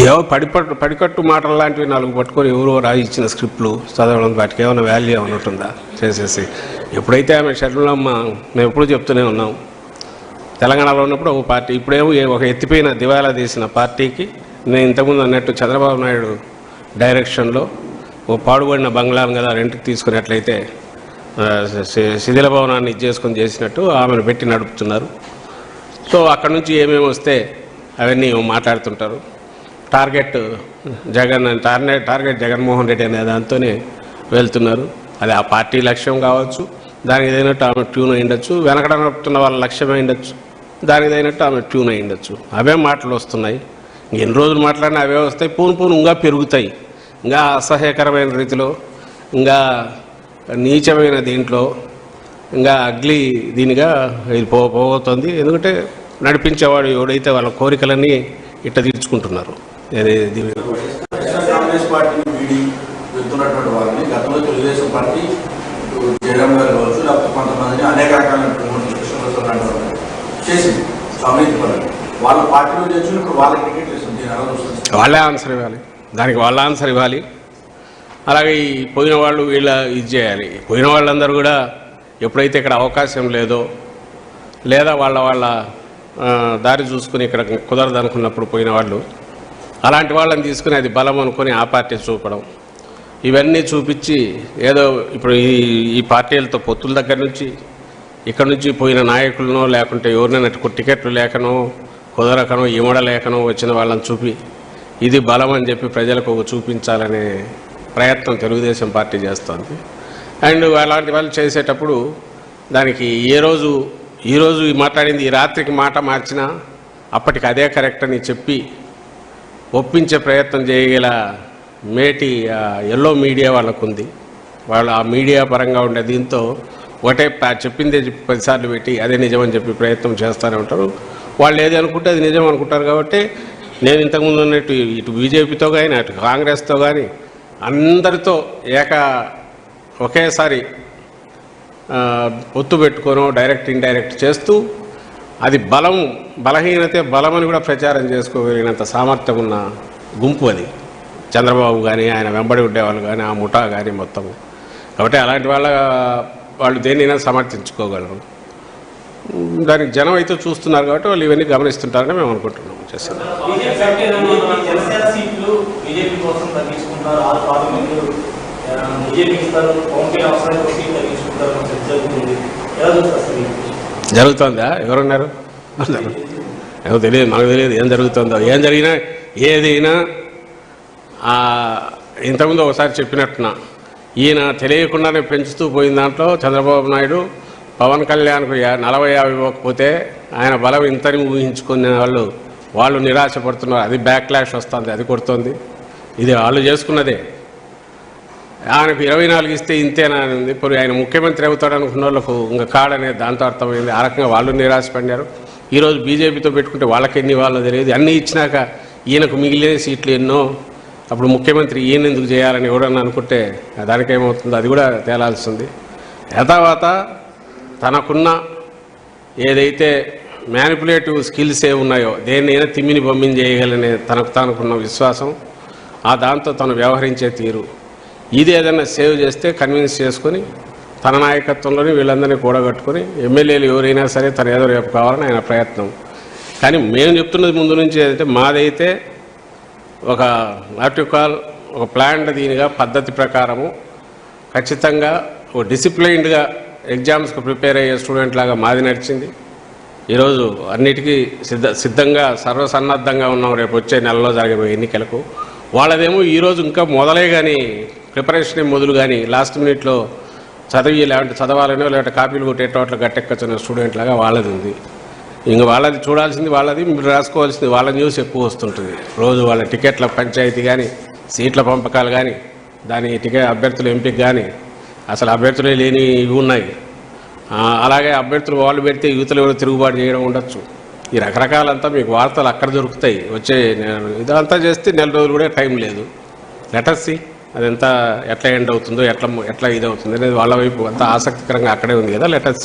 ఏవో పడికట్టు మాటలు లాంటివి 4 పట్టుకొని ఎవరో రాయి ఇచ్చిన స్క్రిప్ట్లు చదవడం వాటికి ఏమైనా వాల్యూ ఏమైనా ఉంటుందా చేసేసి. ఎప్పుడైతే ఆమె షర్మిలమ్మ, మేము ఎప్పుడు చెప్తూనే ఉన్నాం, తెలంగాణలో ఉన్నప్పుడు ఒక పార్టీ, ఇప్పుడేమో ఒక ఎత్తిపోయిన దివాలా తీసిన పార్టీకి నేను ఇంతకుముందు అన్నట్టు చంద్రబాబు నాయుడు డైరెక్షన్లో ఓ పాడుబడిన బంగ్లాను కదా రెంట్కి తీసుకున్నట్లయితే శిథిల భవనాన్ని చేసుకొని చేసినట్టు ఆమెను పెట్టి నడుపుతున్నారు. సో అక్కడ నుంచి ఏమేమి వస్తే అవన్నీ మాట్లాడుతుంటారు. టార్గెట్ జగన్మోహన్ రెడ్డి అనే దాంతోనే వెళ్తున్నారు. అది ఆ పార్టీ లక్ష్యం కావచ్చు, దానికి తగినట్టు ఆమె ట్యూన్ అయ్యిండొచ్చు, వెనకడ నడుపుతున్న వాళ్ళ లక్ష్యం అయ్యిండొచ్చు, దానికి తగినట్టు ఆమె ట్యూన్ అయ్యిండొచ్చు. అవే మాటలు వస్తున్నాయి. ఎన్ని రోజులు మాట్లాడినా అవే వస్తాయి. పూను ఇంకా పెరుగుతాయి. ఇంకా అసహ్యకరమైన రీతిలో, ఇంకా నీచమైన దీంట్లో, ఇంకా అగ్లీ దీనిగా ఇది పోతుంది. ఎందుకంటే నడిపించేవాడు ఎవడైతే వాళ్ళ కోరికలన్నీ ఇట్ట తీర్చుకుంటున్నారు. కాంగ్రెస్ పార్టీని వీడి వెళ్తున్నటువంటి వాళ్ళని గతంలో తెలుగుదేశం పార్టీ జయరామ్ గారు కావచ్చు, లేకపోతే కొంతమందిని అనేక రకాల చేసింది అవినీతి పరంగా. వాళ్ళ పార్టీలో చేసినప్పుడు వాళ్ళకి టికెట్ ఇస్తుంది, వాళ్ళే ఆన్సర్ ఇవ్వాలి, దానికి వాళ్ళ ఆన్సర్ ఇవ్వాలి. అలాగే ఈ పోయిన వాళ్ళు వీళ్ళ ఇది చేయాలి. పోయిన వాళ్ళందరూ కూడా ఎప్పుడైతే ఇక్కడ అవకాశం లేదో, లేదా వాళ్ళ దారి చూసుకుని ఇక్కడ కుదరదు అనుకున్నప్పుడు పోయిన వాళ్ళు, అలాంటి వాళ్ళని తీసుకుని అది బలం అనుకొని ఆ పార్టీ చూపడం, ఇవన్నీ చూపించి ఏదో ఇప్పుడు ఈ పార్టీలతో పొత్తుల దగ్గర నుంచి ఇక్కడ నుంచి పోయిన నాయకులనో లేకుంటే ఎవరినైనా టికెట్లు లేకనో కుదరకనో ఇమడలేకనో వచ్చిన వాళ్ళని చూపి ఇది బలం అని చెప్పి ప్రజలకు చూపించాలనే ప్రయత్నం తెలుగుదేశం పార్టీ చేస్తుంది. అండ్ అలాంటి వాళ్ళు చేసేటప్పుడు దానికి ఈరోజు మాట్లాడింది ఈ రాత్రికి మాట మార్చినా అప్పటికి అదే కరెక్ట్ అని చెప్పి ఒప్పించే ప్రయత్నం చేయగల మేటి ఎల్లో మీడియా వాళ్ళకు ఉంది. వాళ్ళు ఆ మీడియా పరంగా ఉండే దీంతో ఒకటే చెప్పిందే 10 సార్లు పెట్టి అదే నిజమని చెప్పి ప్రయత్నం చేస్తూనే ఉంటారు. వాళ్ళు ఏది అనుకుంటే అది నిజం అనుకుంటారు. కాబట్టి నేను ఇంతకుముందు ఉన్నట్టు ఇటు బీజేపీతో కానీ అటు కాంగ్రెస్తో కానీ అందరితో ఒకేసారి పొత్తు పెట్టుకోనో డైరెక్ట్ ఇండైరెక్ట్ చేస్తూ అది బలహీనతే బలమని కూడా ప్రచారం చేసుకోగలిగినంత సామర్థ్యం ఉన్న గుంపు అది. చంద్రబాబు కానీ ఆయన వెంబడి ఉండేవాళ్ళు కానీ ఆ ముఠా కానీ మొత్తం. కాబట్టి అలాంటి వాళ్ళు దేన్నైనా సమర్థించుకోగలరు. దానికి జనం అయితే చూస్తున్నారు కాబట్టి వాళ్ళు ఇవన్నీ గమనిస్తుంటారని మేము అనుకుంటున్నాం. చేస్తున్నాం జరుగుతుందా? ఎవరున్నారు? ఏమో తెలియదు, మనకు తెలియదు ఏం జరుగుతుందో. ఏం జరిగినా ఏదైనా ఇంతకుముందు ఒకసారి చెప్పినట్టున్నా, ఈయన తెలియకుండానే పెంచుతూ పోయిన దాంట్లో చంద్రబాబు నాయుడు పవన్ కళ్యాణ్కు 40-50 ఇవ్వకపోతే ఆయన బలం ఇంతని ఊహించుకునే వాళ్ళు నిరాశపడుతున్నారు. అది బ్యాక్లాష్ వస్తుంది, అది కొడుతుంది. ఇది వాళ్ళు చేసుకున్నదే. ఆయనకు 24 ఇస్తే ఇంతేనా ఉంది. ఇప్పుడు ఆయన ముఖ్యమంత్రి అవుతాడు అనుకున్న వాళ్ళకు ఇంకా కాడనే దాంతో అర్థమైంది. ఆ రకంగా వాళ్ళు నిరాశపడినారు. ఈరోజు బీజేపీతో పెట్టుకుంటే వాళ్ళకి ఎన్ని వాళ్ళో తెలియదు. అన్నీ ఇచ్చినాక ఈయనకు మిగిలిన సీట్లు ఎన్నో, అప్పుడు ముఖ్యమంత్రి ఈయన ఎందుకు చేయాలని ఎవరన్నా అనుకుంటే దానికేమవుతుందో అది కూడా తేలాల్సింది. యథావాత తనకున్న ఏదైతే మ్యానిపులేటివ్ స్కిల్స్ ఉన్నాయో దేన్నైనా తిమ్మిని బొమ్మిని చేయగలనే తనకున్న విశ్వాసం, ఆ దాంతో తను వ్యవహరించే తీరు, ఇది ఏదైనా సేవ్ చేస్తే కన్విన్స్ చేసుకొని తన నాయకత్వంలోని వీళ్ళందరినీ కూడగట్టుకొని ఎమ్మెల్యేలు ఎవరైనా సరే తను ఏదో రేపు కావాలని ఆయన ప్రయత్నం. కానీ మేము చెప్తున్నది ముందు నుంచి ఏదైతే మాదైతే ఒక నాట్యుకాల్ ఒక ప్లాన్డ్ దీనిగా పద్ధతి ప్రకారము ఖచ్చితంగా ఒక డిసిప్లైన్డ్గా ఎగ్జామ్స్కి ప్రిపేర్ అయ్యే స్టూడెంట్ లాగా మాది నడిచింది. ఈరోజు అన్నిటికీ సిద్ధంగా సర్వసన్నద్ధంగా ఉన్నాం రేపు వచ్చే నెలలో జరిగే ఎన్నికలకు. వాళ్ళదేమో ఈరోజు ఇంకా మొదలే కానీ ప్రిపరేషన్ మొదలు కానీ లాస్ట్ మినిట్లో చదవాలనో లేదంటే కాపీలు కొట్టేటోట్ల గట్టెక్కచ్చిన స్టూడెంట్ లాగా వాళ్ళది ఉంది. ఇంక వాళ్ళది చూడాల్సింది వాళ్ళది, మీరు రాసుకోవాల్సింది వాళ్ళ న్యూస్ ఎక్కువ వస్తుంటుంది. రోజు వాళ్ళ టికెట్ల పంచాయతీ కానీ సీట్ల పంపకాలు కానీ దాని అభ్యర్థుల ఎంపిక కానీ అసలు అభ్యర్థులే లేని ఇవి ఉన్నాయి. అలాగే అభ్యర్థులు వాళ్ళు పెడితే యువతలు ఎవరు తిరుగుబాటు చేయడం ఉండొచ్చు. ఈ రకరకాలంతా మీకు వార్తలు అక్కడ దొరుకుతాయి. వచ్చే ఇదంతా చేస్తే 4 రోజులు కూడా టైం లేదు. లెటర్స్ అదంతా ఎట్లా ఎండ్ అవుతుందో ఎట్లా ఇదవుతుందో అనేది వాళ్ళ వైపు అంతా ఆసక్తికరంగా అక్కడే ఉంది కదా. లెటర్స్